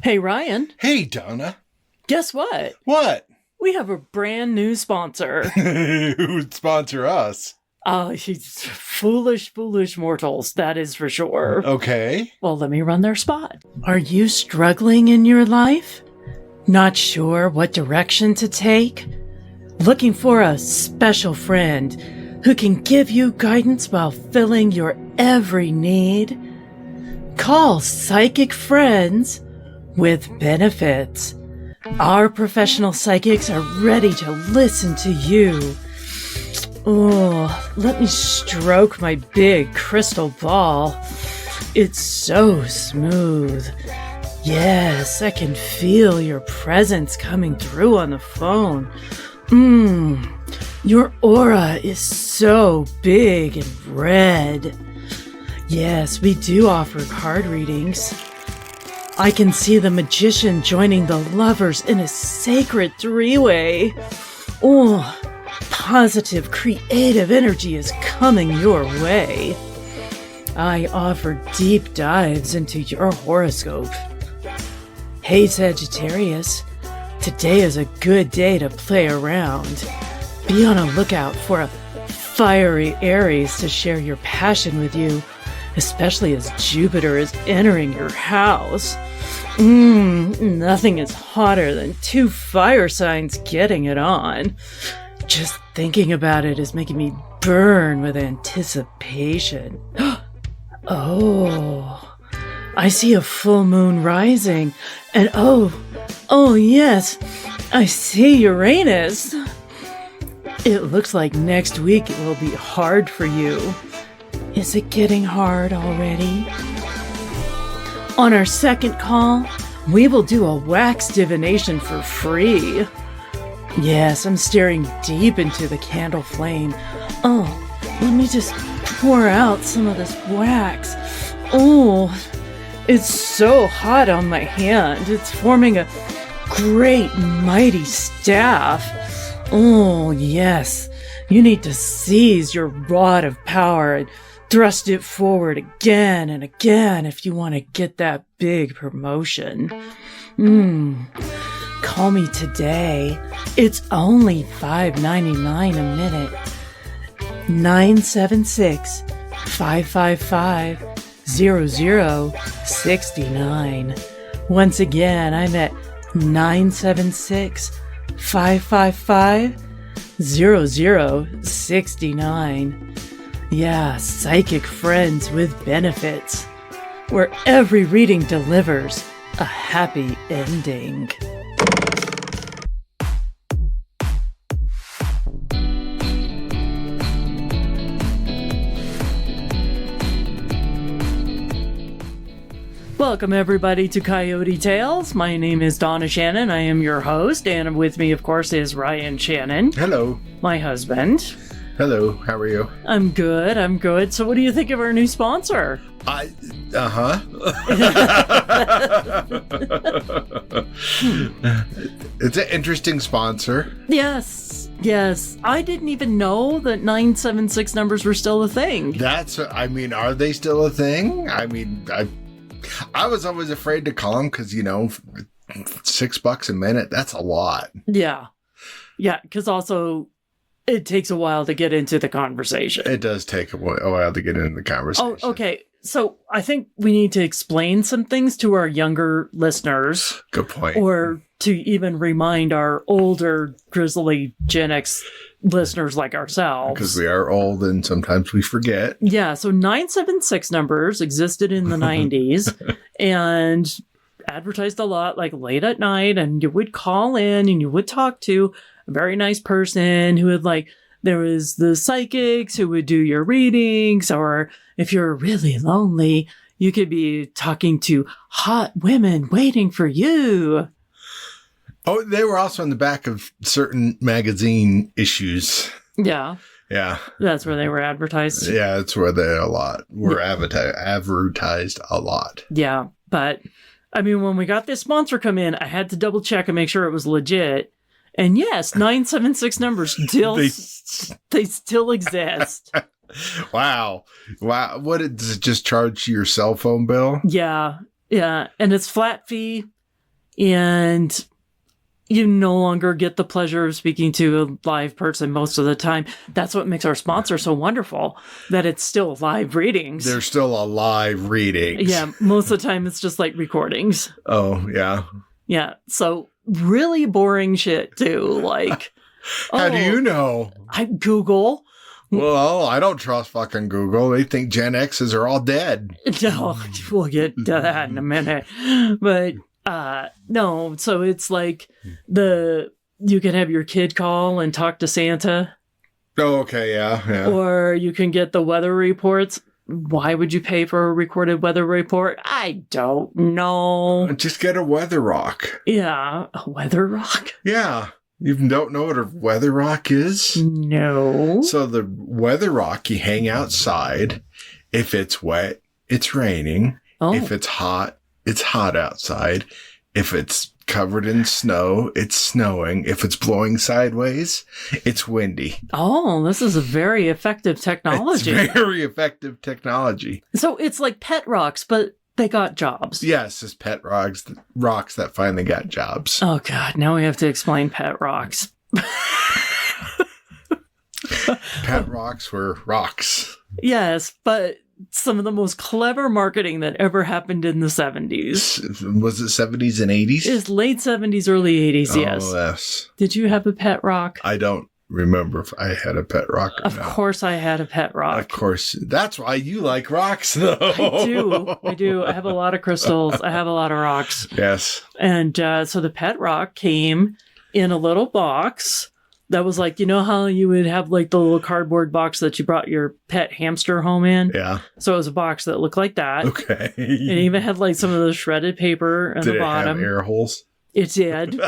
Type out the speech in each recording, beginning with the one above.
Hey, Ryan. Hey, Donna. Guess what? What? We have a brand new sponsor. Who would sponsor us? Oh, she's foolish mortals, that is for sure. Okay. Well, let me run their spot. Are you struggling in your life? Not sure what direction to take? Looking for a special friend who can give you guidance while filling your every need? Call Psychic Friends with Benefits. Our professional psychics are ready to listen to you. Oh, let me stroke my big crystal ball. It's so smooth. Yes, I can feel your presence coming through on the phone. Your aura is so big and red. Yes, we do offer card readings. I can see the magician joining the lovers in a sacred three-way. Oh, positive, creative energy is coming your way. I offer deep dives into your horoscope. Hey, Sagittarius, today is a good day to play around. Be on a lookout for a fiery Aries to share your passion with you, especially as Jupiter is entering your house. Nothing is hotter than two fire signs getting it on. Just thinking about it is making me burn with anticipation. Oh, I see a full moon rising, and oh yes, I see Uranus. It looks like next week it will be hard for you. Is it getting hard already? On our second call, we will do a wax divination for free. Yes, I'm staring deep into the candle flame. Oh, let me just pour out some of this wax. Oh, it's so hot on my hand. It's forming a great mighty staff. Oh, yes. You need to seize your rod of power and thrust it forward again and again if you want to get that big promotion. Call me today. It's only $5.99 a minute. 976-555-0069. Once again, I'm at 976-555-0069. Yeah, Psychic Friends with Benefits, where every reading delivers a happy ending. Welcome everybody to Coyote Tales. My name is Donna Shannon. I am your host, and with me, of course, is Ryan Shannon. Hello. My husband. Hello. How are you? I'm good. So what do you think of our new sponsor? It's an interesting sponsor. Yes. I didn't even know that 976 numbers were still a thing. Are they still a thing? I was always afraid to call them because, $6 a minute, that's a lot. Yeah, because also it takes a while to get into the conversation. It does take a while to get into the conversation. Oh, okay. So I think we need to explain some things to our younger listeners. Good point. Or to even remind our older, grizzly Gen X listeners like ourselves. Because we are old and sometimes we forget. Yeah, so 976 numbers existed in the 90s and advertised a lot, like late at night, and you would call in and you would talk to a very nice person who would there was the psychics who would do your readings, or if you're really lonely, you could be talking to hot women waiting for you. Oh, they were also in the back of certain magazine issues. Yeah. Yeah. That's where they were advertised. Yeah, that's where they were advertised a lot. Yeah. But, when we got this sponsor come in, I had to double check and make sure it was legit. And yes, 976 numbers still, they still exist. Wow. What, does it just charge your cell phone bill? Yeah. And it's flat fee. and you no longer get the pleasure of speaking to a live person most of the time. That's what makes our sponsor so wonderful, that it's still live readings. There's still a live readings. Yeah, most of the time it's just like recordings. Oh, yeah. Yeah, so really boring shit too. Like, how do you know? I Google. Well, I don't trust fucking Google. They think Gen X's are all dead. No, we'll get to that in a minute. But no, so it's like you can have your kid call and talk to Santa. Oh, okay, yeah. Or you can get the weather reports. Why would you pay for a recorded weather report? I don't know. Just get a weather rock. Yeah, a weather rock? Yeah. You don't know what a weather rock is? No. So the weather rock, you hang outside. If it's wet, it's raining. Oh. If it's hot outside. If it's covered in snow, it's snowing. If it's blowing sideways, it's windy. Oh, this is a very effective technology. It's very effective technology. So it's like pet rocks, but they got jobs. Yes, it's pet rocks that finally got jobs. Oh, God. Now we have to explain pet rocks. Pet rocks were rocks. Yes, but some of the most clever marketing that ever happened in the 70s. Was it 70s and 80s? It's late 70s, early 80s, yes. Oh, yes. Did you have a pet rock? I don't remember if I had a pet rock or Of not. course I had a pet rock. Of course. That's why you like rocks, though. I do. I have a lot of crystals. I have a lot of rocks. Yes. And so the pet rock came in a little box that was like, you know how you would have like the little cardboard box that you brought your pet hamster home in? Yeah. So it was a box that looked like that. Okay. It even had like some of the shredded paper at the bottom. Did it have air holes? It did.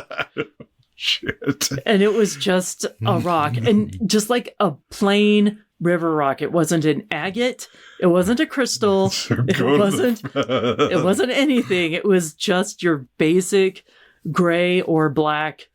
Shit. And it was just a rock. And just like a plain river rock. It wasn't an agate. It wasn't a crystal. It wasn't anything. It was just your basic gray or black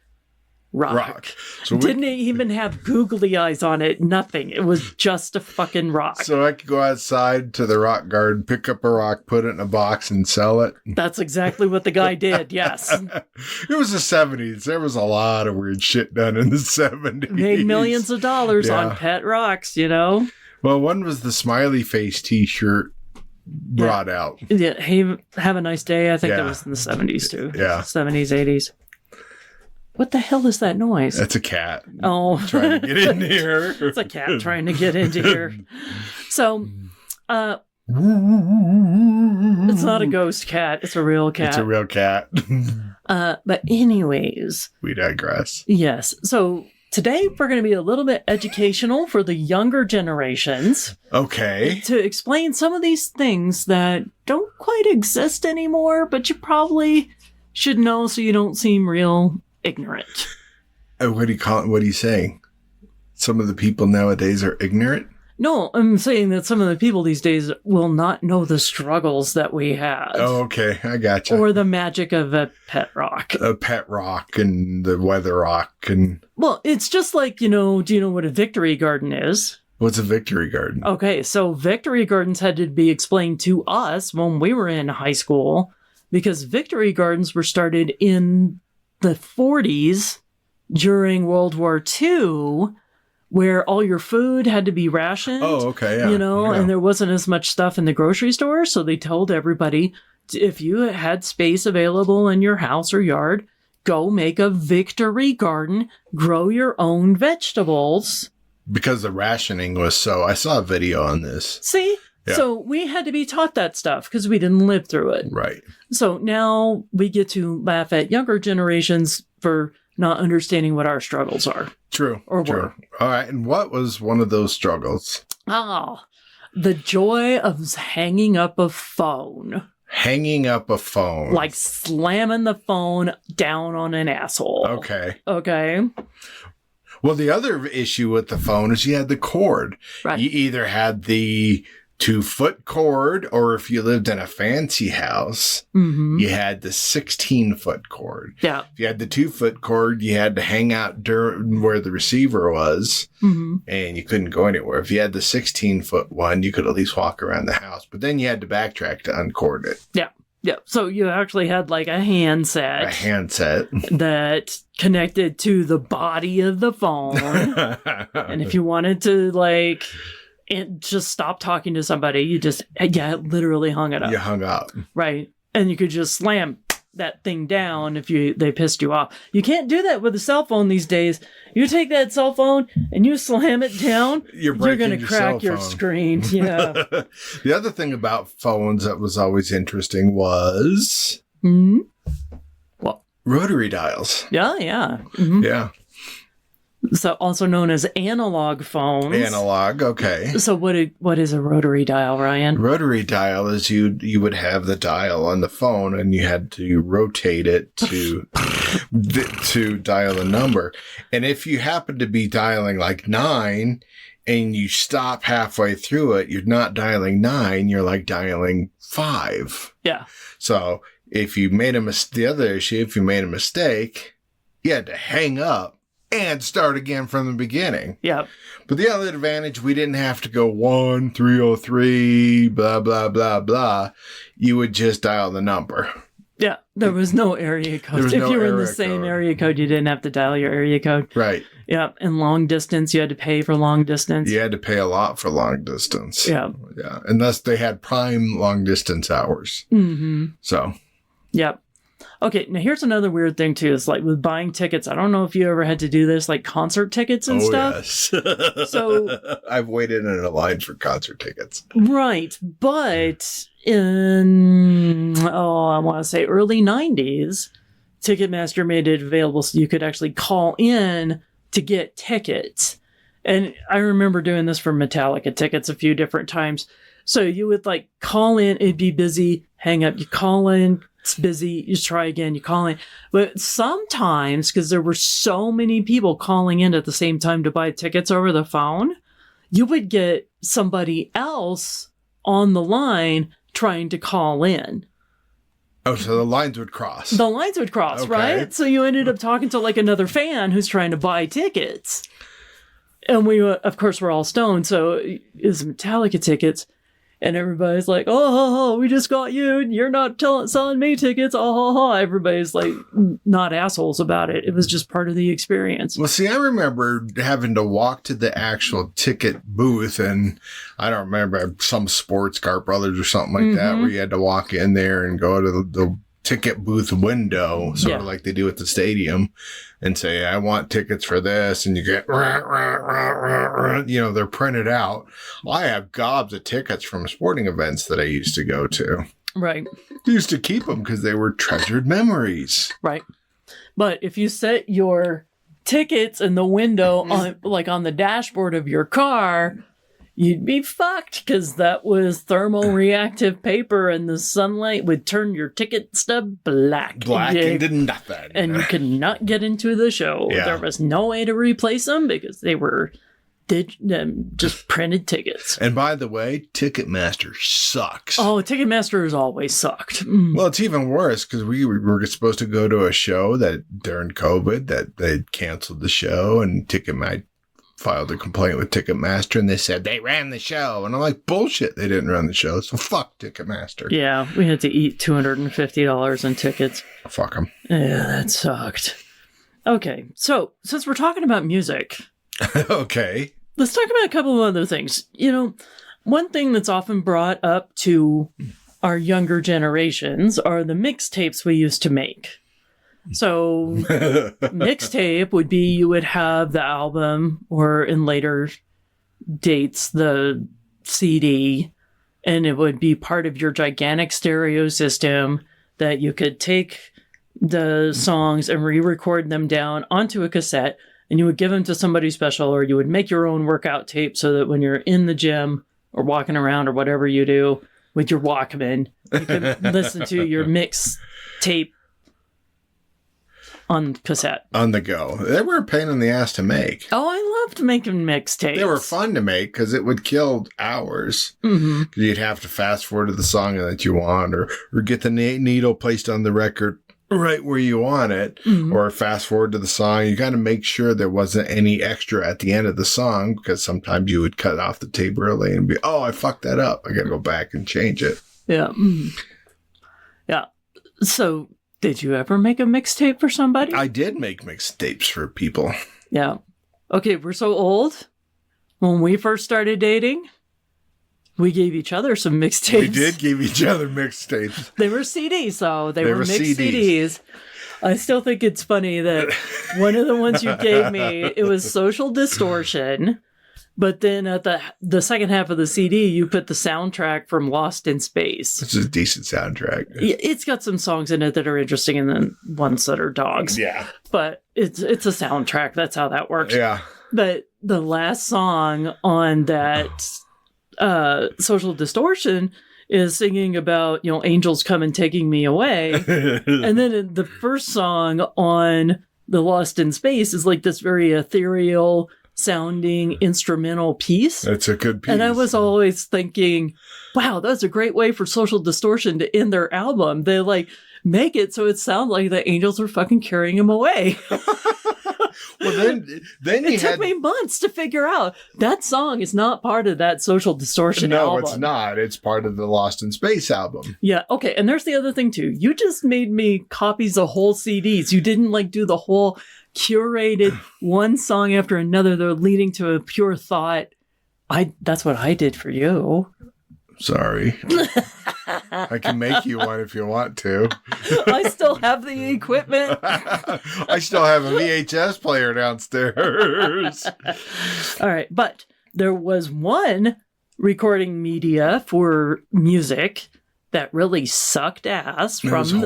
rock. So didn't even have googly eyes on it. Nothing. It was just a fucking rock. So I could go outside to the rock garden, pick up a rock, put it in a box, and sell it. That's exactly what the guy did. Yes. It was the 70s. There was a lot of weird shit done in the 70s. Made millions of dollars on pet rocks, you know? Well, one was the smiley face t-shirt brought out. Yeah. Hey, have a nice day. I think that was in the 70s too. Yeah. 70s, 80s. What the hell is that noise? That's a cat. Oh. Trying to get in here. It's a cat trying to get into here. So, it's not a ghost cat. It's a real cat. It's a real cat. But anyways. We digress. Yes. So today we're going to be a little bit educational for the younger generations. Okay. To explain some of these things that don't quite exist anymore, but you probably should know so you don't seem real ignorant. What do you call it? What are you saying? Some of the people nowadays are ignorant? No, I'm saying that some of the people these days will not know the struggles that we had. Oh, okay. I gotcha. Or the magic of a pet rock. A pet rock and the weather rock and... Well, it's just like, do you know what a victory garden is? What's a victory garden? Okay, so victory gardens had to be explained to us when we were in high school because victory gardens were started in the 40s during World War II, where all your food had to be rationed. Oh, okay, yeah. And there wasn't as much stuff in the grocery store. So they told everybody, if you had space available in your house or yard, go make a victory garden, grow your own vegetables. Because the rationing was so... I saw a video on this. See? Yeah. So we had to be taught that stuff because we didn't live through it. Right. So now we get to laugh at younger generations for not understanding what our struggles are. True. Or true. were. All right. And what was one of those struggles? The joy of hanging up a phone. Hanging up a phone. Like slamming the phone down on an asshole. Okay. Well, the other issue with the phone is you had the cord. Right. You either had the 2-foot cord, or if you lived in a fancy house, you had the 16-foot cord. Yeah. If you had the 2-foot cord, you had to hang out where the receiver was, and you couldn't go anywhere. If you had the 16-foot one, you could at least walk around the house, but then you had to backtrack to uncord it. Yeah. Yeah. So you actually had like a handset. A handset. That connected to the body of the phone. And if you wanted to like just stop talking to somebody, you just, literally hung it up. You hung up. Right. And you could just slam that thing down if they pissed you off. You can't do that with a cell phone these days. You take that cell phone and you slam it down, you're going to crack your screen. Yeah. The other thing about phones that was always interesting was what? Rotary dials. Yeah. Mm-hmm. Yeah. So also known as analog phones. Analog, okay. So what is a rotary dial, Ryan? Rotary dial is you would have the dial on the phone and you had to rotate it to to dial a number. And if you happen to be dialing like 9 and you stop halfway through it, you're not dialing 9, you're like dialing 5. Yeah. So if you made the other issue, if you made a mistake, you had to hang up and start again from the beginning. Yeah. But the other advantage, we didn't have to go 1303, blah, blah, blah, blah. You would just dial the number. Yeah. There was no area code. If you were in the same area code, you didn't have to dial your area code. Right. Yeah. And long distance, you had to pay for long distance. You had to pay a lot for long distance. Yeah. Yeah. Unless they had prime long distance hours. Mm-hmm. So. Yep. Okay, now here's another weird thing too. Is like with buying tickets. I don't know if you ever had to do this, like concert tickets and stuff. Yes. So I've waited in a line for concert tickets. Right, but in I want to say early 90s, Ticketmaster made it available so you could actually call in to get tickets. And I remember doing this for Metallica tickets a few different times. So you would like call in, it'd be busy, hang up, you call in. It's busy, you try again, you call in. But sometimes, because there were so many people calling in at the same time to buy tickets over the phone, you would get somebody else on the line trying to call in. Oh, so the lines would cross. The lines would cross, okay. Right? So you ended up talking to like another fan who's trying to buy tickets. And we, of course, were all stoned, so it was Metallica tickets. And everybody's like, oh, we just got you. You're not selling me tickets. Oh, everybody's like, not assholes about it. It was just part of the experience. Well, see, I remember having to walk to the actual ticket booth, and I don't remember, some Sports Car Brothers or something like that, where you had to walk in there and go to the ticket booth window, sort of like they do at the stadium, and say, I want tickets for this, and you get, they're printed out. I have gobs of tickets from sporting events that I used to go to. Right. I used to keep them because they were treasured memories. Right. But if you set your tickets in the window, on the dashboard of your car, you'd be fucked because that was thermoreactive paper and the sunlight would turn your ticket stub black. Black into nothing. And you could not get into the show. Yeah. There was no way to replace them because they were just printed tickets. And by the way, Ticketmaster sucks. Oh, Ticketmaster has always sucked. Well, it's even worse because we were supposed to go to a show that during COVID that they canceled the show, and Ticketmaster filed a complaint with Ticketmaster, and they said they ran the show. And I'm like, bullshit, they didn't run the show, so fuck Ticketmaster. Yeah, we had to eat $250 in tickets. Fuck them. Yeah, that sucked. Okay, so since we're talking about music... Okay. Let's talk about a couple of other things. One thing that's often brought up to our younger generations are the mixtapes we used to make. So mixtape would be you would have the album, or in later dates, the CD, and it would be part of your gigantic stereo system that you could take the songs and re-record them down onto a cassette, and you would give them to somebody special, or you would make your own workout tape so that when you're in the gym or walking around or whatever you do with your Walkman, you can listen to your mix tape on cassette. On the go. They were a pain in the ass to make. Oh, I loved making mixtapes. They were fun to make because it would kill hours. Mm-hmm. You'd have to fast forward to the song that you want, or get the needle placed on the record right where you want it, or fast forward to the song. You got to make sure there wasn't any extra at the end of the song, because sometimes you would cut off the tape early and be, oh, I fucked that up. I got to go back and change it. Yeah. Yeah. So, did you ever make a mixtape for somebody? I did make mixtapes for people. Yeah. Okay, we're so old. When we first started dating, we gave each other some mixtapes. We did give each other mixtapes. They were CDs, though. They were mixed CDs. I still think it's funny that one of the ones you gave me, it was Social Distortion. But then at the second half of the CD, you put the soundtrack from Lost in Space. It's a decent soundtrack. It's got some songs in it that are interesting and then ones that are dogs. Yeah. But it's a soundtrack. That's how that works. Yeah. But the last song on that Social Distortion is singing about, angels come and taking me away. And then the first song on the Lost in Space is like this very ethereal sounding instrumental piece. That's a good piece. And I was always thinking, wow, that's a great way for Social Distortion to end their album. They make it so it sounds like the angels are fucking carrying him away. Well, then it took me months to figure out that song is not part of that Social Distortion album. No, it's not. It's part of the Lost in Space album. Yeah. Okay. And there's the other thing too. You just made me copies of whole CDs. You didn't do the whole curated one song after another. They're leading to a pure thought. That's what I did for you. Sorry. I can make you one if you want to. I still have the equipment. I still have a VHS player downstairs. All right. But there was one recording media for music that really sucked ass from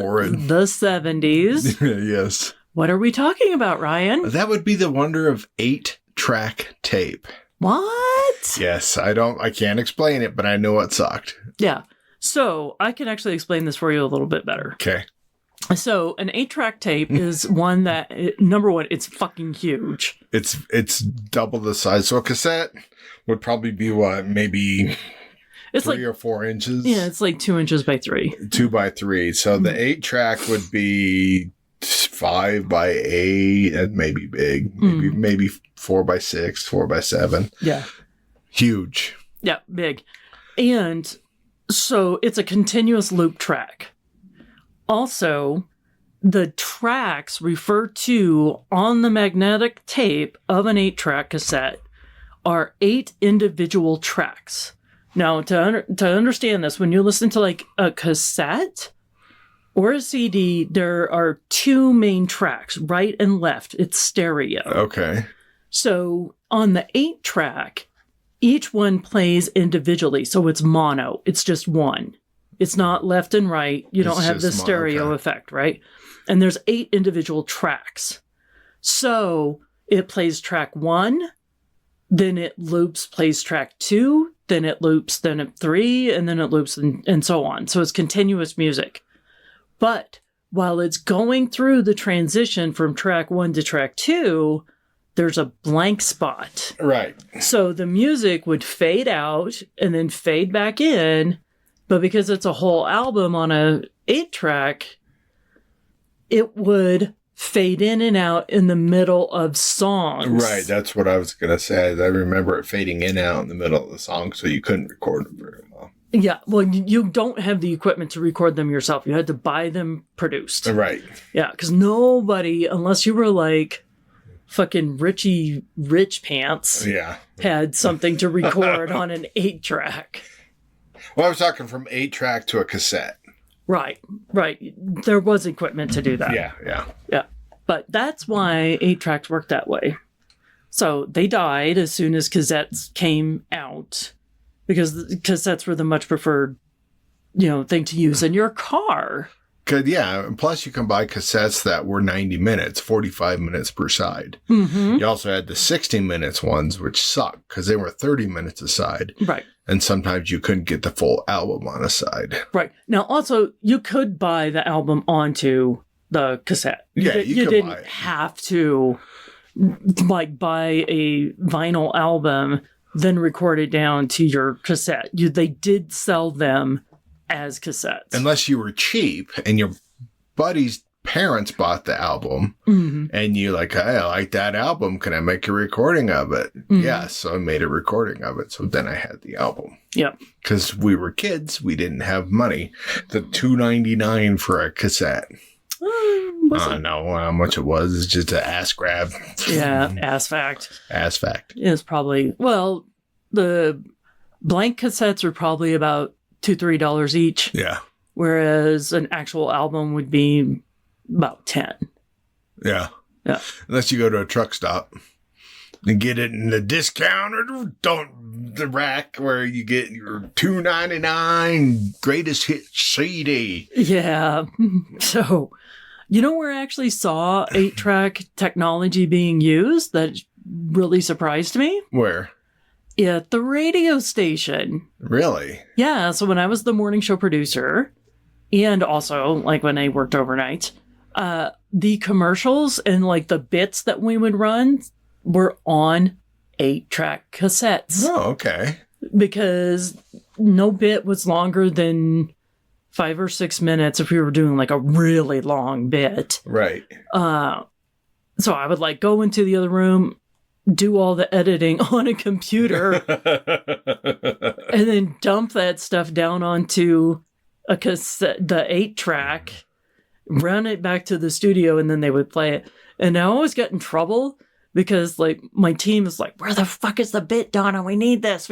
the 70s. Yes. What are we talking about, Ryan? That would be the wonder of 8-track tape. What? Yes, I can't explain it, but I know it sucked. Yeah. So I can actually explain this for you a little bit better. Okay. So an 8-track tape is one that, number one, it's fucking huge. It's double the size. So a cassette would probably be what, maybe it's 3 or 4 inches? Yeah, it's 2 inches by 3. 2 by 3. So the 8-track would be 5 by 8, and maybe big. Maybe 4 by 6, 4 by 7. Yeah. Huge. Yeah, big. And so it's a continuous loop track. Also, the tracks referred to on the magnetic tape of an 8-track cassette are 8 individual tracks. Now, to understand this, when you listen to a cassette or a CD, there are 2 main tracks, right and left. It's stereo. Okay. So on the 8-track, each one plays individually. So it's mono. It's just one. It's not left and right. You don't have the stereo effect, right? And there's 8 individual tracks. So it plays track 1, then it loops, plays track 2, then it loops, then at 3, and then it loops, and so on. So it's continuous music. But while it's going through the transition from track 1 to track 2, there's a blank spot. Right. So the music would fade out and then fade back in, but because it's a whole album on a 8-track, it would fade in and out in the middle of songs. Right, that's what I was going to say. I remember it fading in and out in the middle of the song, so you couldn't record it very well. Yeah, well, you don't have the equipment to record them yourself. You had to buy them produced. Right. Yeah, because nobody, unless you were fucking Richie Rich Pants, had something to record on an 8-track. Well, I was talking from 8-track to a cassette. Right. There was equipment to do that. Yeah. But that's why 8-tracks worked that way. So they died as soon as cassettes came out, because cassettes were the much preferred, thing to use in your car. And plus you can buy cassettes that were 90 minutes, 45 minutes per side. Mm-hmm. You also had the 60 minutes ones, which sucked because they were 30 minutes a side. Right. And sometimes you couldn't get the full album on a side. Right. Now, also, you could buy the album onto the cassette. You didn't have to buy a vinyl album, then record it down to your cassette. They did sell them as cassettes. Unless you were cheap and your buddies parents bought the album Mm-hmm. and you like, hey, I like that album. Can I make a recording of it? Mm-hmm. Yes. So I made a recording of it. So then I had the album. Yep. Because we were kids. We didn't have money. The $2.99 for a cassette. I don't know how much it was. It's just an ass grab. Yeah. Ass fact. Ass fact. Is probably, well, the blank cassettes are probably about $2-3 each. Yeah. Whereas an actual album would be about 10. Yeah. Yeah. Unless you go to a truck stop and get it in the discount or the rack where you get your $2.99 greatest hit CD. Yeah. So, you know where I actually saw 8-track technology being used that really surprised me? Where? At the radio station. Really? Yeah. So when I was the morning show producer, and also like when I worked overnight, the commercials and like the bits that we would run were on 8-track cassettes. Oh, okay. Because no bit was longer than 5 or 6 minutes if we were doing like a really long bit. Right. So I would like go into the other room, do all the editing on a computer, and then dump that stuff down onto a cassette, the 8-track, run it back to the studio, and then they would play it. And I always got in trouble because like my team is like, where the fuck is the bit, Donna? We need this.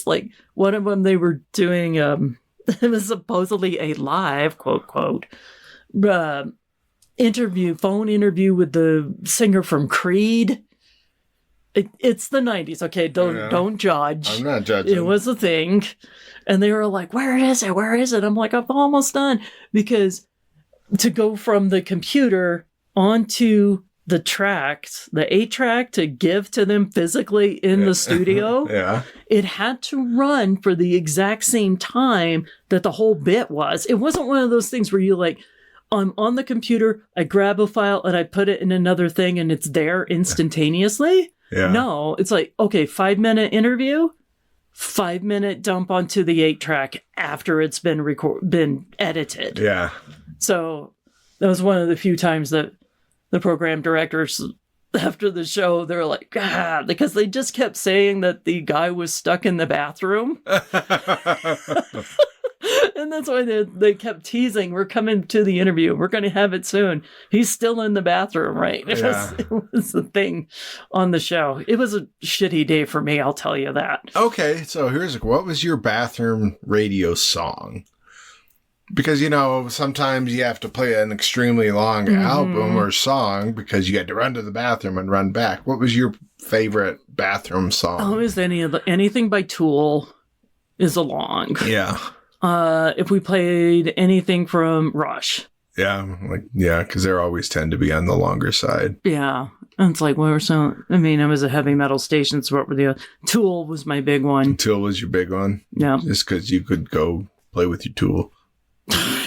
Like one of them, they were doing, it was supposedly a live, quote, quote, phone interview with the singer from Creed. It's the 90s, okay? Don't judge. I'm not judging. It was a thing. And they were like, where is it? Where is it? I'm like, I'm almost done. Because to go from the computer onto the tracks, the 8-track, to give to them physically in the studio, yeah, it had to run for the exact same time that the whole bit was. It wasn't one of those things where you like, I'm on the computer, I grab a file and I put it in another thing and it's there instantaneously. Yeah. No, it's like, okay, 5-minute interview, 5-minute dump onto the 8-track after it's been edited. Yeah. So that was one of the few times that the program directors after the show, they're like, because they just kept saying that the guy was stuck in the bathroom. And that's why they kept teasing, we're coming to the interview. We're going to have it soon. He's still in the bathroom, right? It was the thing on the show. It was a shitty day for me, I'll tell you that. Okay, so what was your bathroom radio song? Because, sometimes you have to play an extremely long album or song because you had to run to the bathroom and run back. What was your favorite bathroom song? Oh, is anything by Tool is a long. Yeah. If we played anything from Rush. Yeah, because they always tend to be on the longer side. Yeah. And it's like, I was a heavy metal station, so what were the Tool was my big one. Tool was your big one? Yeah. Just because you could go play with your Tool.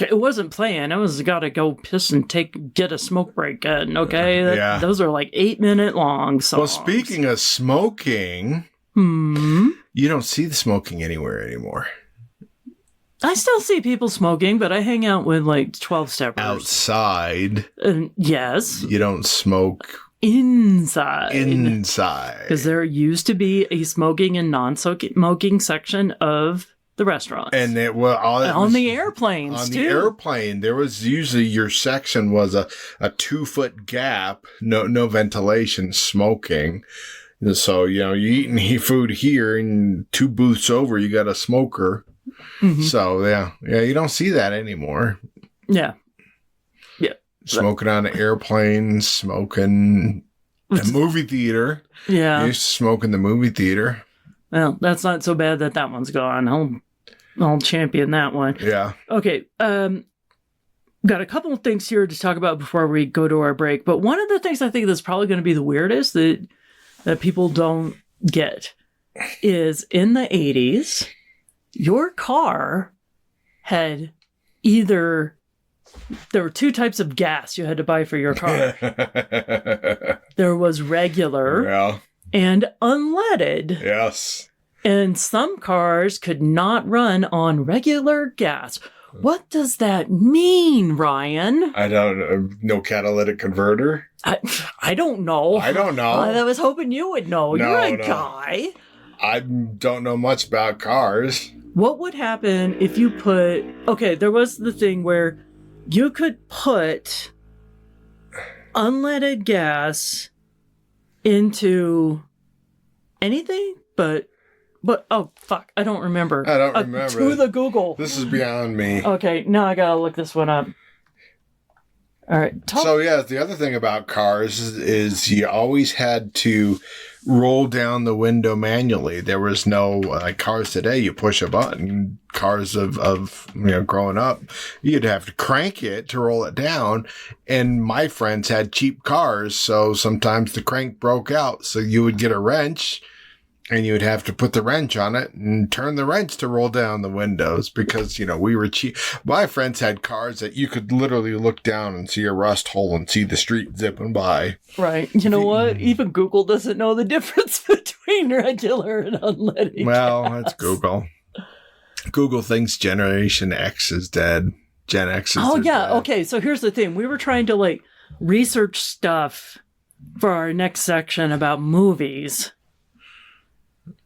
It wasn't playing. I was got to go piss and get a smoke break in, okay? Those are like 8-minute long songs. Well, speaking of smoking, you don't see the smoking anywhere anymore. I still see people smoking, but I hang out with like 12-steppers. Outside. Yes. You don't smoke. Inside. Because there used to be a smoking and non-smoking section of the restaurant. And on the airplanes, on too. The airplane, there was usually your section was a 2-foot gap, no ventilation, smoking. So, you're eating food here and 2 booths over, you got a smoker. Mm-hmm. So, yeah, you don't see that anymore. Yeah. Smoking on an airplane, smoking in a movie theater. Yeah. You used to smoke in the movie theater. Well, that's not so bad that one's gone. I'll champion that one. Yeah. Okay. Got a couple of things here to talk about before we go to our break. But one of the things I think that's probably going to be the weirdest that people don't get is in the 80s, your car had there were 2 types of gas you had to buy for your car. There was regular and unleaded. Yes. And some cars could not run on regular gas. What does that mean, Ryan? I don't know. No catalytic converter? I don't know. I don't know. I was hoping you would know. No, You're a no. guy. I don't know much about cars. What would happen if you put... Okay, there was the thing where you could put unleaded gas into anything, but oh, fuck, I don't remember. I don't remember. To the Google. This is beyond me. Okay, now I gotta look this one up. All right. So, yeah, the other thing about cars is you always had to roll down the window manually. There was no, like cars today, you push a button. Cars of growing up, you'd have to crank it to roll it down. And my friends had cheap cars, so sometimes the crank broke out. So you would get a wrench, and you would have to put the wrench on it and turn the wrench to roll down the windows because, we were cheap. My friends had cars that you could literally look down and see a rust hole and see the street zipping by. Right. You know what? Even Google doesn't know the difference between regular and unleaded Well, gas. that's Google. Google thinks Generation X is dead. Gen X is Oh, yeah. dead. Okay. So here's the thing. We were trying to research stuff for our next section about movies.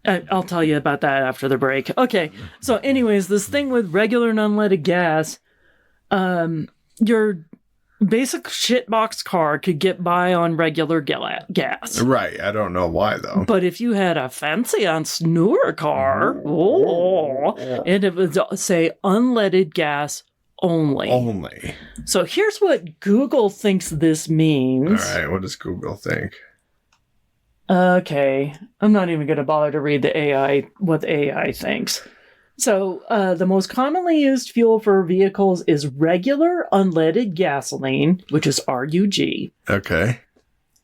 I'll tell you about that after the break. Okay. So anyways, this thing with regular and unleaded gas, your basic shitbox car could get by on regular gas. Right. I don't know why, though. But if you had a fancy ass newer car, and it would say unleaded gas only. Only. So here's what Google thinks this means. All right. What does Google think? Okay, I'm not even going to bother to read what the AI thinks. So, the most commonly used fuel for vehicles is regular unleaded gasoline, which is RUG. Okay.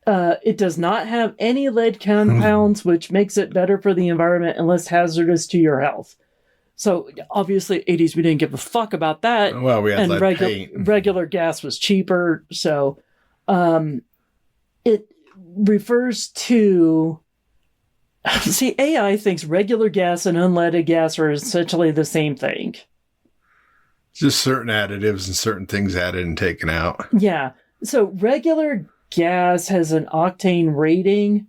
It does not have any lead compounds, which makes it better for the environment and less hazardous to your health. So, obviously, 80s, we didn't give a fuck about that. Well, we had and lead paint. Regular gas was cheaper, so it refers to... See, AI thinks regular gas and unleaded gas are essentially the same thing. Just certain additives and certain things added and taken out. Yeah. So regular gas has an octane rating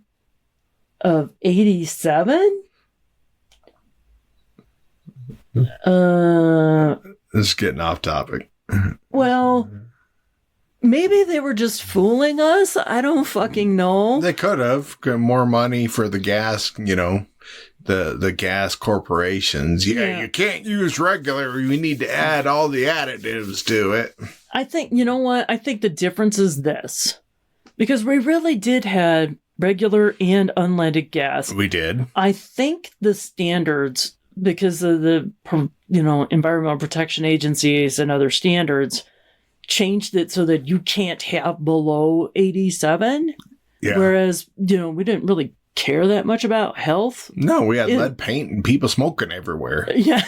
of 87? This is getting off topic. Well... Maybe they were just fooling us. I don't fucking know. They could have got more money for the gas, the gas corporations. Yeah, you can't use regular. We need to add all the additives to it. I think, you know what? I think the difference is this. Because we really did have regular and unleaded gas. We did. I think the standards, because of the, Environmental Protection Agencies and other standards, changed it so that you can't have below 87. Yeah. Whereas, we didn't really care that much about health. No, we had lead paint and people smoking everywhere. Yeah.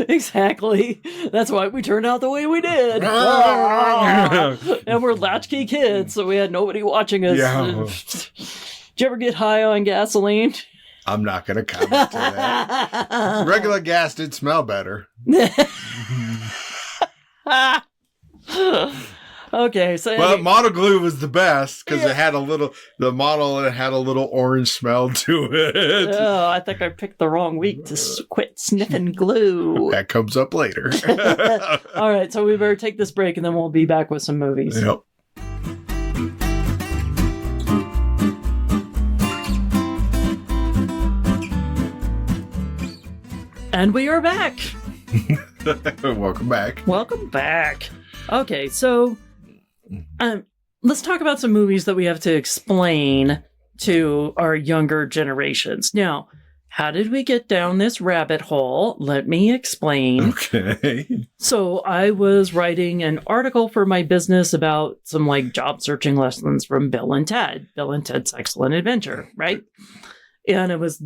Exactly. That's why we turned out the way we did. And we're latchkey kids, so we had nobody watching us. Yeah. Did you ever get high on gasoline? I'm not going to comment to that. Regular gas did smell better. Okay, so well, Model Glue was the best because it had a little orange smell to it. Oh, I think I picked the wrong week to quit sniffing glue. That comes up later. All right, so we better take this break and then we'll be back with some movies. Yep. And we are back. Welcome back. Welcome back. Okay, so let's talk about some movies that we have to explain to our younger generations. Now, how did we get down this rabbit hole? Let me explain. Okay. So I was writing an article for my business about some job searching lessons from Bill and Ted's Excellent Adventure, right? And I was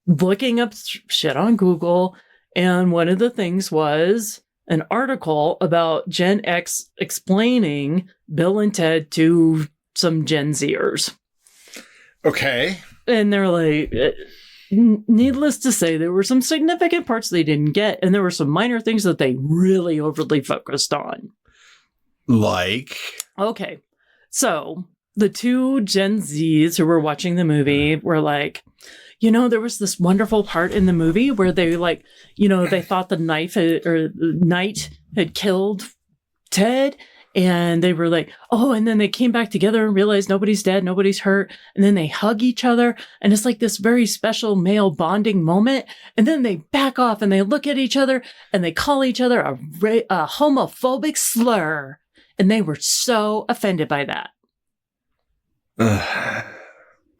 looking up shit on Google, and one of the things was an article about Gen X explaining Bill and Ted to some Gen Zers. Okay. And they're like, needless to say, there were some significant parts they didn't get, and there were some minor things that they really overly focused on. Like? Okay, so the two Gen Zs who were watching the movie were like, there was this wonderful part in the movie where they they thought the knight had killed Ted, and they were like, oh, and then they came back together and realized nobody's dead, nobody's hurt, and then they hug each other, and it's like this very special male bonding moment, and then they back off and they look at each other and they call each other a homophobic slur, and they were so offended by that.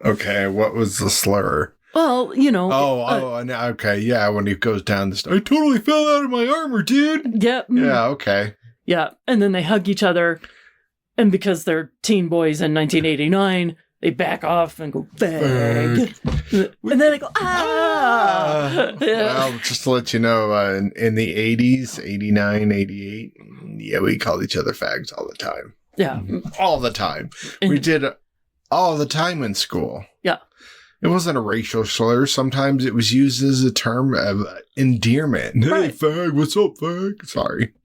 Okay, what was the slur? Well, okay, yeah, when he goes down the stairs, I totally fell out of my armor, dude. Yep. Yeah, okay. Yeah, and then they hug each other, and because they're teen boys in 1989, they back off and go, fag. And then they go, ah! Well, just to let you know, in the 80s, 89, 88, yeah, we called each other fags all the time. Yeah. All the time. We did all the time in school. Yeah. It wasn't a racial slur. Sometimes it was used as a term of endearment. Right. Hey, fag, what's up, fag?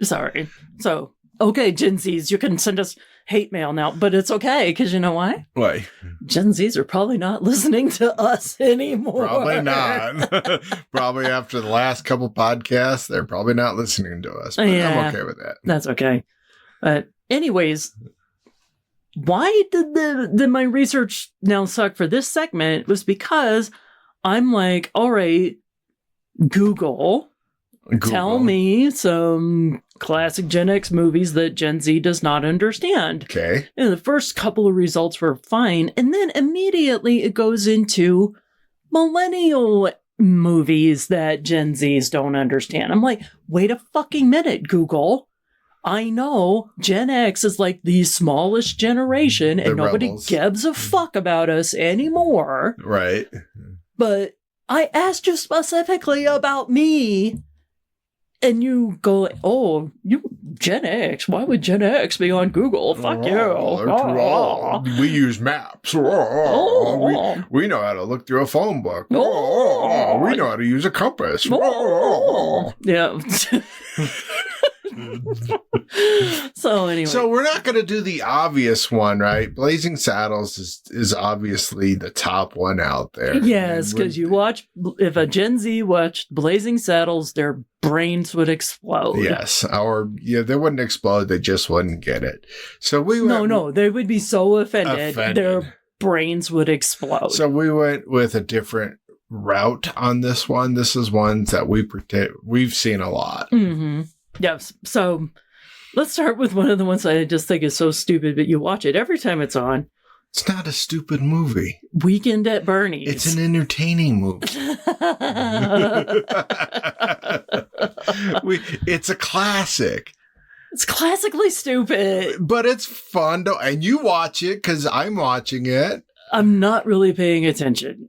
Sorry. So, okay, Gen Zs, you can send us hate mail now, but it's okay, because you know why? Why? Gen Zs are probably not listening to us anymore. Probably not. Probably after the last couple podcasts, they're probably not listening to us. But yeah, I'm okay with that. That's okay. But anyways, why did my research now suck for this segment was because I'm like, all right, Google, tell me some classic Gen X movies that Gen Z does not understand. Okay. And the first couple of results were fine. And then immediately it goes into millennial movies that Gen Zs don't understand. I'm like, wait a fucking minute, Google. I know Gen X is like the smallest generation and nobody rebels. gives a fuck about us anymore. Right. But I asked you specifically about me, and you go, oh, you Gen X. Why would Gen X be on Google? Fuck you. We use maps. We know how to look through a phone book. We know how to use a compass. Yeah. So anyway. So we're not going to do the obvious one, right? Blazing Saddles is obviously the top one out there. Yes, because if a Gen Z watched Blazing Saddles, their brains would explode. Yes. They wouldn't explode. They just wouldn't get it. So they would be so offended. Their brains would explode. So we went with a different route on this one. This is ones that we've seen a lot. Mm-hmm. Yes. So let's start with one of the ones I just think is so stupid, but you watch it every time it's on. It's not a stupid movie. Weekend at Bernie's. It's an entertaining movie. It's a classic. It's classically stupid. But it's fun, and you watch it because I'm watching it. I'm not really paying attention.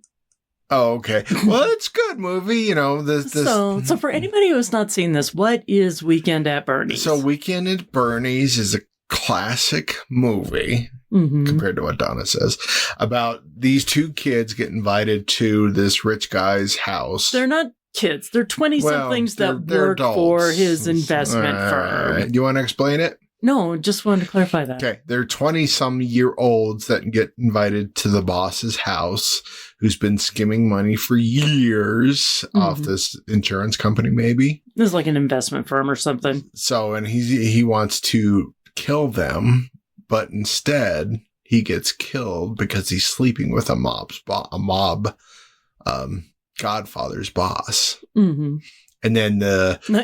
Oh, okay. Well, it's a good movie, So for anybody who has not seen this, what is Weekend at Bernie's? So Weekend at Bernie's is a classic movie, compared to what Donna says, about these two kids get invited to this rich guy's house. They're not kids. They're 20-somethings that work for his investment firm. You want to explain it? No, just wanted to clarify that. Okay, they're 20-some-year-olds that get invited to the boss's house, who's been skimming money for years off this insurance company, maybe. This is like an investment firm or something. So, and he wants to kill them, but instead he gets killed because he's sleeping with a mob Godfather's boss. Mm-hmm. And then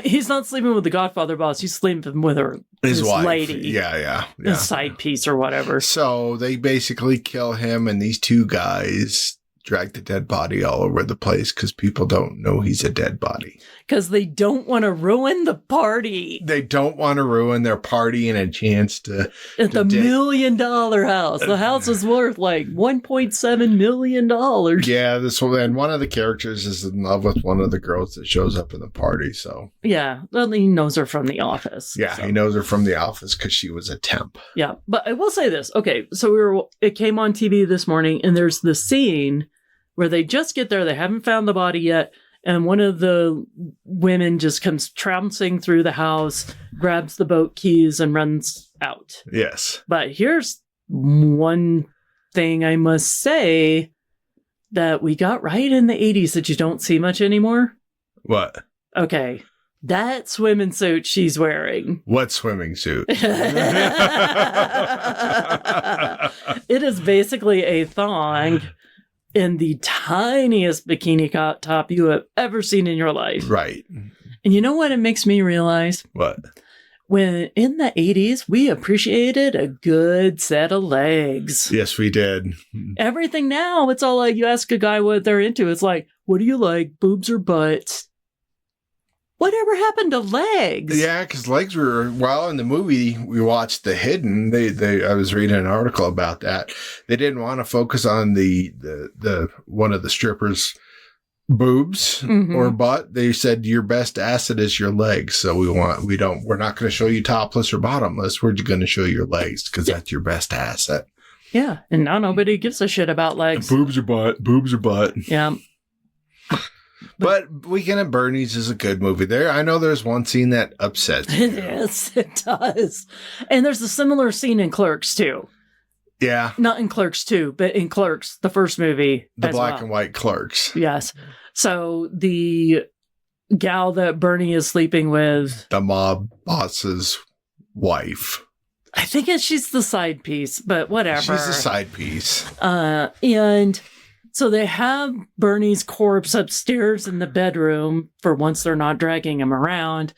he's not sleeping with the Godfather boss. He's sleeping with his wife. Lady. Yeah. His side piece or whatever. So they basically kill him, and these two guys drag the dead body all over the place because people don't know he's a dead body. Because they don't want to ruin the party. They don't want to ruin their party and a chance to... At the $1 million house. The house is worth like $1.7 million. Yeah, and one of the characters is in love with one of the girls that shows up in the party, so... Yeah, well, he knows her from The Office. Yeah, so. He knows her from The Office because she was a temp. Yeah, but I will say this. Okay, so it came on TV this morning, and there's the scene where they just get there. They haven't found the body yet. And one of the women just comes trouncing through the house, grabs the boat keys, and runs out. Yes. But here's one thing I must say that we got right in the 80s that you don't see much anymore. What? Okay. That swimming suit she's wearing. What swimming suit? It is basically a thong in the tiniest bikini top you have ever seen in your life. Right. And you know what it makes me realize? What? When in the 80s, we appreciated a good set of legs. Yes, we did. Everything now, it's all like you ask a guy what they're into. It's like, what do you like, boobs or butts? Whatever happened to legs? Yeah, because legs were, well, in the movie we watched The Hidden, I was reading an article about that. They didn't want to focus on the one of the strippers' boobs or butt. They said your best asset is your legs. So we're not going to show you topless or bottomless. We're going to show your legs because that's your best asset. Yeah, and now nobody gives a shit about legs. Boobs or butt. Yeah. But Weekend at Bernie's is a good movie. I know there's one scene that upsets you. It is. It does. And there's a similar scene in Clerks, too. Yeah. Not in Clerks 2, but in Clerks, the first movie. The black and white Clerks. Yes. So the gal that Bernie is sleeping with. The mob boss's wife. I think she's the side piece, but whatever. She's the side piece. And so they have Bernie's corpse upstairs in the bedroom for once they're not dragging him around.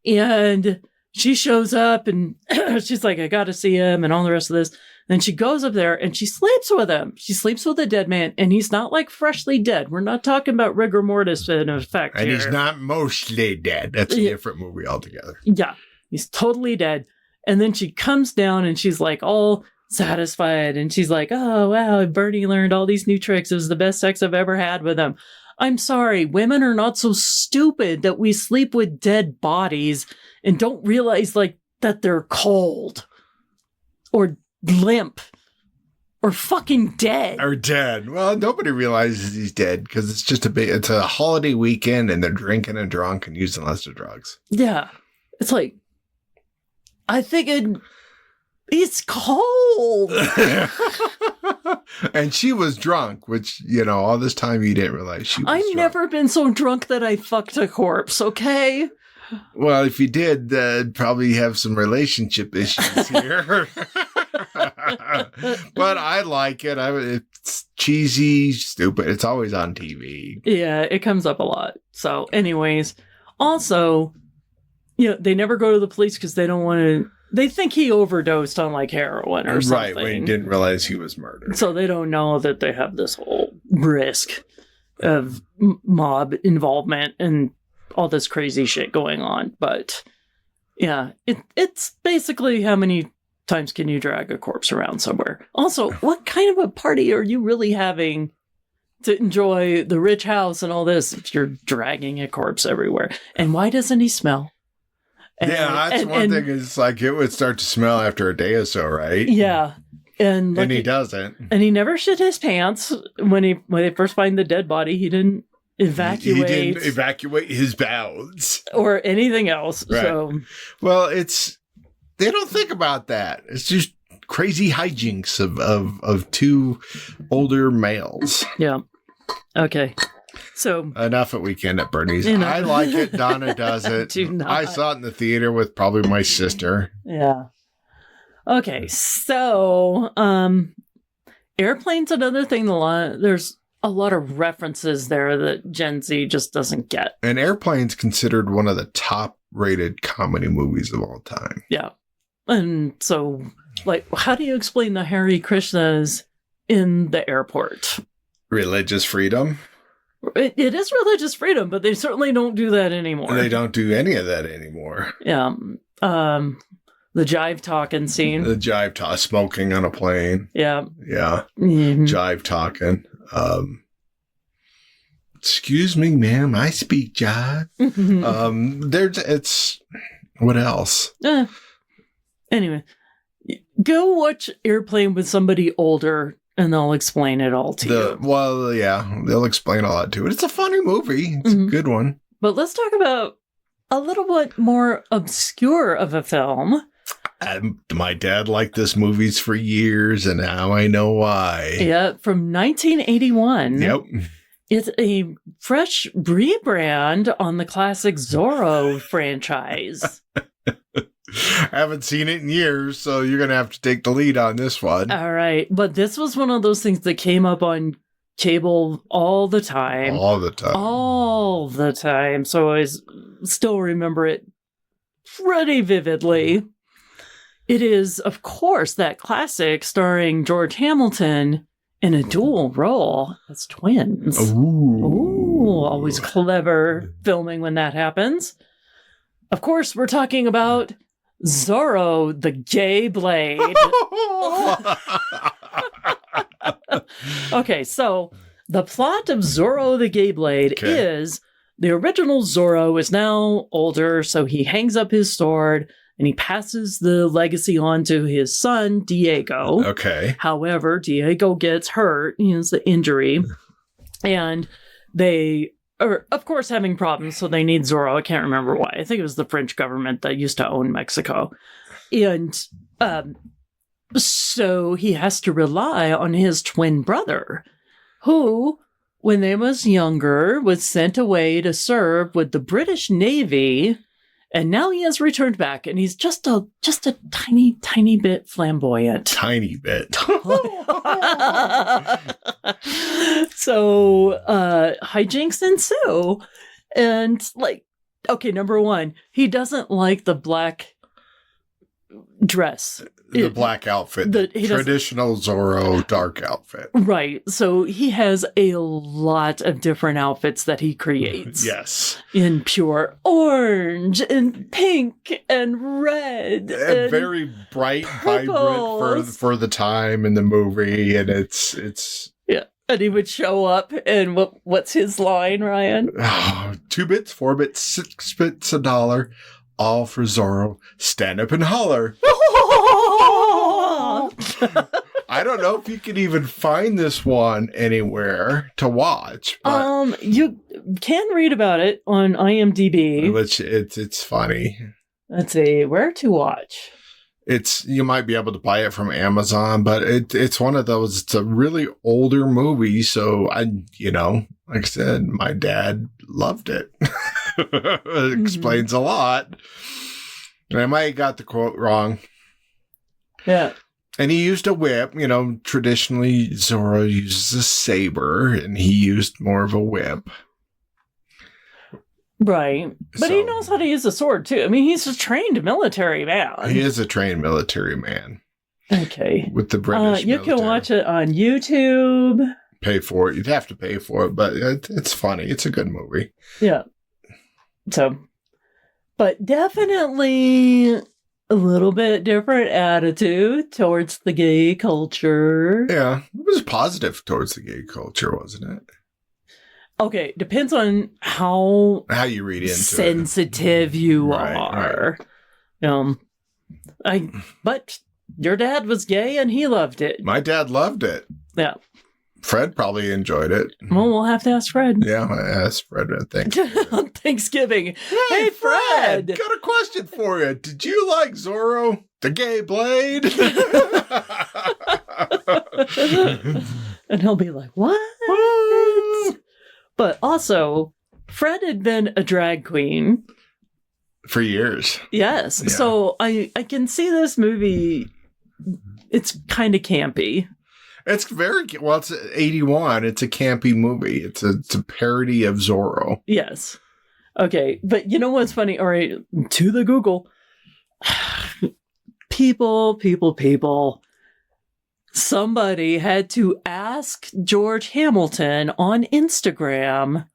And she shows up and she's like, I got to see him and all the rest of this. Then she goes up there and she sleeps with him. She sleeps with a dead man, and he's not like freshly dead. We're not talking about rigor mortis in effect and here. He's not mostly dead. That's a different movie altogether. Yeah, he's totally dead. And then she comes down and she's like all satisfied. And she's like, oh, wow, Bernie learned all these new tricks. It was the best sex I've ever had with him. I'm sorry, women are not so stupid that we sleep with dead bodies and don't realize like that they're cold or limp or fucking dead. Or dead. Well, nobody realizes he's dead because it's a holiday weekend and they're drinking and drunk and using lots of drugs. Yeah. It's like, I figured it's cold. And she was drunk, which, all this time you didn't realize she was I've drunk. never been so drunk that I fucked a corpse, okay? Well, if you did, probably have some relationship issues here. But I like it. It's cheesy, stupid. It's always on TV. Yeah, it comes up a lot. So, anyways, also, they never go to the police because they don't want to. They think he overdosed on like heroin or something. Right, when he didn't realize he was murdered. So they don't know that they have this whole risk of mob involvement and all this crazy shit going on. But yeah, it's basically how many times can you drag a corpse around somewhere? Also, what kind of a party are you really having to enjoy the rich house and all this if you're dragging a corpse everywhere? And why doesn't he smell? That's one thing is like it would start to smell after a day or so, right? Yeah. And he doesn't. And he never shit his pants when they first find the dead body. He didn't evacuate. He didn't evacuate his bowels. Or anything else. Right. So, well, they don't think about that. It's just crazy hijinks of two older males. Yeah. Okay. So enough at Weekend at Bernie's. I like it. Donna doesn't. Do not. I saw it in the theater with probably my sister. Yeah. Okay. So, Airplane's another thing. There's a lot of references there that Gen Z just doesn't get. And Airplane's considered one of the top rated comedy movies of all time. Yeah. And so, like, how do you explain the Hare Krishnas in the airport? Religious freedom. It is religious freedom, but they certainly don't do that anymore. They don't do any of that anymore. Yeah. The jive talking scene. The jive talk, smoking on a plane. Yeah. Yeah. Mm-hmm. Jive talking. Excuse me, ma'am. I speak jive. It's what else? Anyway, go watch Airplane with somebody older and they'll explain it all to you. Well, yeah, they'll explain all that to it. It's a funny movie. It's a good one. But let's talk about a little bit more obscure of a film. My dad liked this movies for years, and now I know why. Yeah, from 1981. Yep. It's a fresh rebrand on the classic Zorro franchise. I haven't seen it in years, so you're going to have to take the lead on this one. All right. But this was one of those things that came up on cable all the time. All the time. All the time. So I still remember it pretty vividly. It is, of course, that classic starring George Hamilton in a dual role as twins. Ooh, always clever filming when that happens. Of course, we're talking about Zorro, the Gay Blade. Okay, so the plot of Zorro, the Gay Blade is the original Zorro is now older, so he hangs up his sword and he passes the legacy on to his son, Diego. Okay. However, Diego gets hurt. He has the injury. And they are, of course, having problems, so they need Zorro. I can't remember why. I think it was the French government that used to own Mexico. And so he has to rely on his twin brother, who, when they was younger, was sent away to serve with the British Navy. And now he has returned back, and he's just a tiny bit flamboyant. Tiny bit. So hijinks ensue, and okay, number one, he doesn't like the black dress. The black outfit. The traditional Zorro dark outfit. Right. So he has a lot of different outfits that he creates. Yes. In pure orange and pink and red. And very bright, vibrant for the time in the movie. And it's yeah. And he would show up, and what's his line, Ryan? 2 bits, 4 bits, 6 bits, $1. All for Zorro. Stand up and holler. I don't know if you can even find this one anywhere to watch. But you can read about it on IMDb. Which it's funny. Let's see, where to watch. You might be able to buy it from Amazon, but it's one of those. It's a really older movie, so like I said, my dad loved it. It explains a lot. And I might have got the quote wrong. Yeah. And he used a whip. Traditionally, Zorro uses a saber, and he used more of a whip. Right. But he knows how to use a sword, too. I mean, he's a trained military man. He is a trained military man. Okay. With the British you military. can watch it on YouTube. Pay for it. You'd have to pay for it, but it's funny. It's a good movie. Yeah. So, but definitely a little bit different attitude towards the gay culture. Yeah. It was positive towards the gay culture, wasn't it? Okay. Depends on how you read into sensitive you are. Right. But your dad was gay and he loved it. My dad loved it. Yeah. Fred probably enjoyed it. Well, we'll have to ask Fred. Yeah, I asked Fred, I think. On Thanksgiving. Hey, Fred! Got a question for you. Did you like Zorro, the Gay Blade? And he'll be like, what? But also, Fred had been a drag queen. For years. Yes. Yeah. So I can see this movie. It's kind of campy. It's it's 81. It's a campy movie. It's a parody of Zorro. Yes. Okay. But you know what's funny? All right. To the Google. People. Somebody had to ask George Hamilton on Instagram,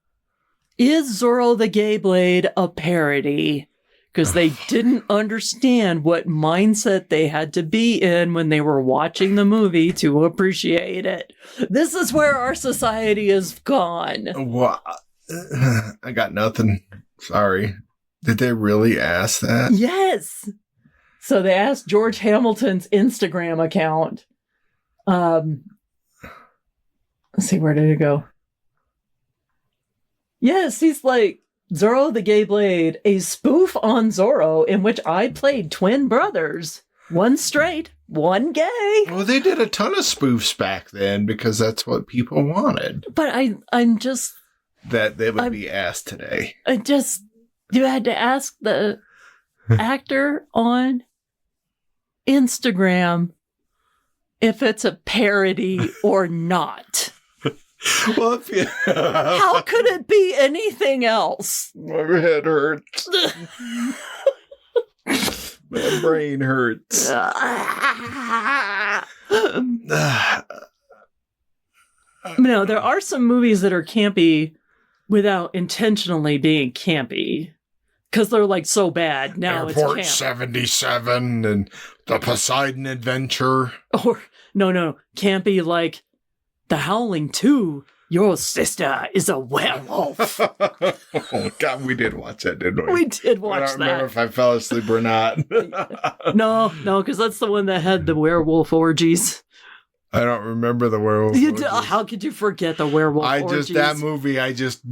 is Zorro the Gay Blade a parody? Because they didn't understand what mindset they had to be in when they were watching the movie to appreciate it. This is where our society has gone. Well, I got nothing. Sorry. Did they really ask that? Yes. So they asked George Hamilton's Instagram account. Let's see, where did it go? Yes, he's like Zorro the Gay Blade, a spoof on Zorro in which I played twin brothers. One straight, one gay. Well, they did a ton of spoofs back then because that's what people wanted. But I'm just... That they would be asked today. You had to ask the actor on Instagram if it's a parody or not. Well, how could it be anything else? My head hurts. My brain hurts. No, there are some movies that are campy without intentionally being campy. Because they're like so bad. Now Airport it's camp. 77 and The Poseidon Adventure. Or, no, campy like The Howling 2. Your sister is a werewolf. Oh, God, we did watch that, didn't we? We did watch that. I don't remember if I fell asleep or not. No, because that's the one that had the werewolf orgies. I don't remember the werewolf orgies. How could you forget the werewolf orgies? That movie, I just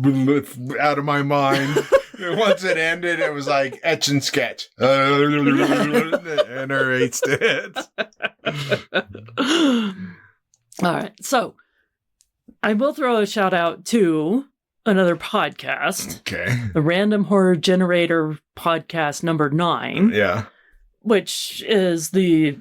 out of my mind. Once it ended, it was like etch and sketch. And her ate it. All right, so I will throw a shout out to another podcast. Okay. The Random Horror Generator podcast number 9. Yeah. Which is the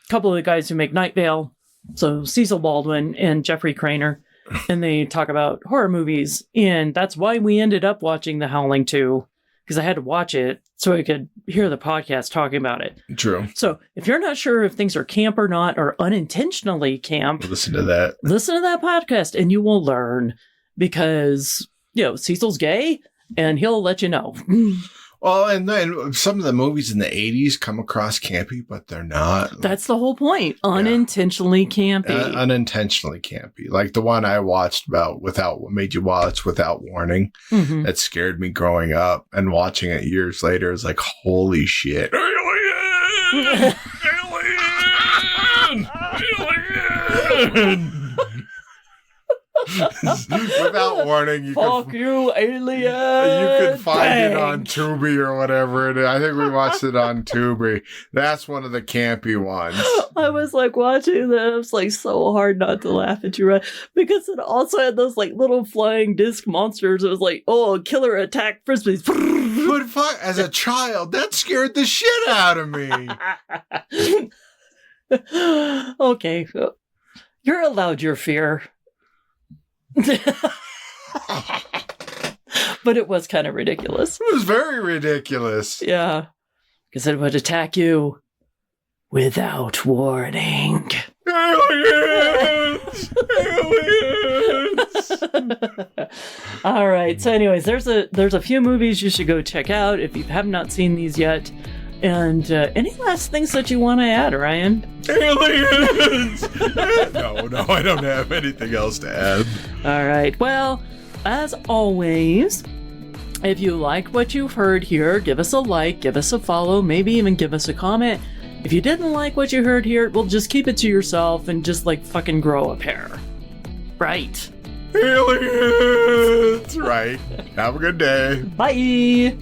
couple of the guys who make Night Vale. So Cecil Baldwin and Jeffrey Craner. And they talk about horror movies. And that's why we ended up watching The Howling 2. Because I had to watch it so I could hear the podcast talking about it. True. So if you're not sure if things are camp or not, or unintentionally camp, listen to that podcast and you will learn. Because, Cecil's gay and he'll let you know. Well, and then some of the movies in the 80s come across campy, but they're not. That's the whole point. Unintentionally campy. Unintentionally campy. Like the one I watched about Made You Watch Without Warning. Mm-hmm. That scared me growing up. And watching it years later is like, holy shit. Alien! Alien! Without warning, you can find it on Tubi or whatever it is. I think we watched it on Tubi. That's one of the campy ones. I was like watching them. It's like so hard not to laugh at you, right? Because it also had those like little flying disc monsters. It was like, oh, killer attack frisbees. But fuck, as a child, that scared the shit out of me. Okay, you're allowed your fear. But it was kind of ridiculous. It was very ridiculous. Yeah. Because it would attack you without warning. Aliens! Aliens! All right. So anyways, there's a few movies you should go check out if you have not seen these yet. And any last things that you want to add, Ryan? Aliens! No, I don't have anything else to add. All right. Well, as always, if you like what you've heard here, give us a like, give us a follow, maybe even give us a comment. If you didn't like what you heard here, well, just keep it to yourself and just like fucking grow a pair. Right. Aliens! Right. Have a good day. Bye.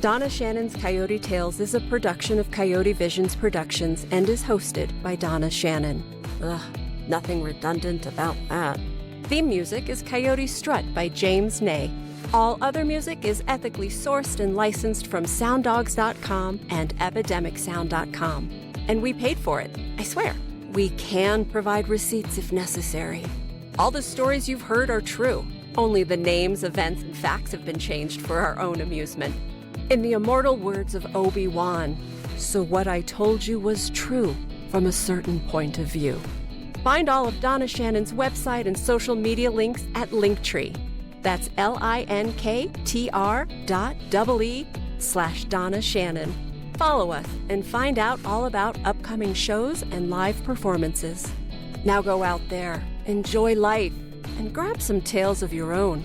Donna Shannon's Coyote Tales is a production of Coyote Visions Productions and is hosted by Donna Shannon. Ugh, nothing redundant about that. Theme music is Coyote Strut by James Ney. All other music is ethically sourced and licensed from sounddogs.com and epidemicsound.com. And we paid for it, I swear. We can provide receipts if necessary. All the stories you've heard are true. Only the names, events, and facts have been changed for our own amusement. In the immortal words of Obi-Wan, so what I told you was true from a certain point of view. Find all of Donna Shannon's website and social media links at Linktree. That's linktr.ee/Donna Shannon. Follow us and find out all about upcoming shows and live performances. Now go out there, enjoy life, and grab some tales of your own.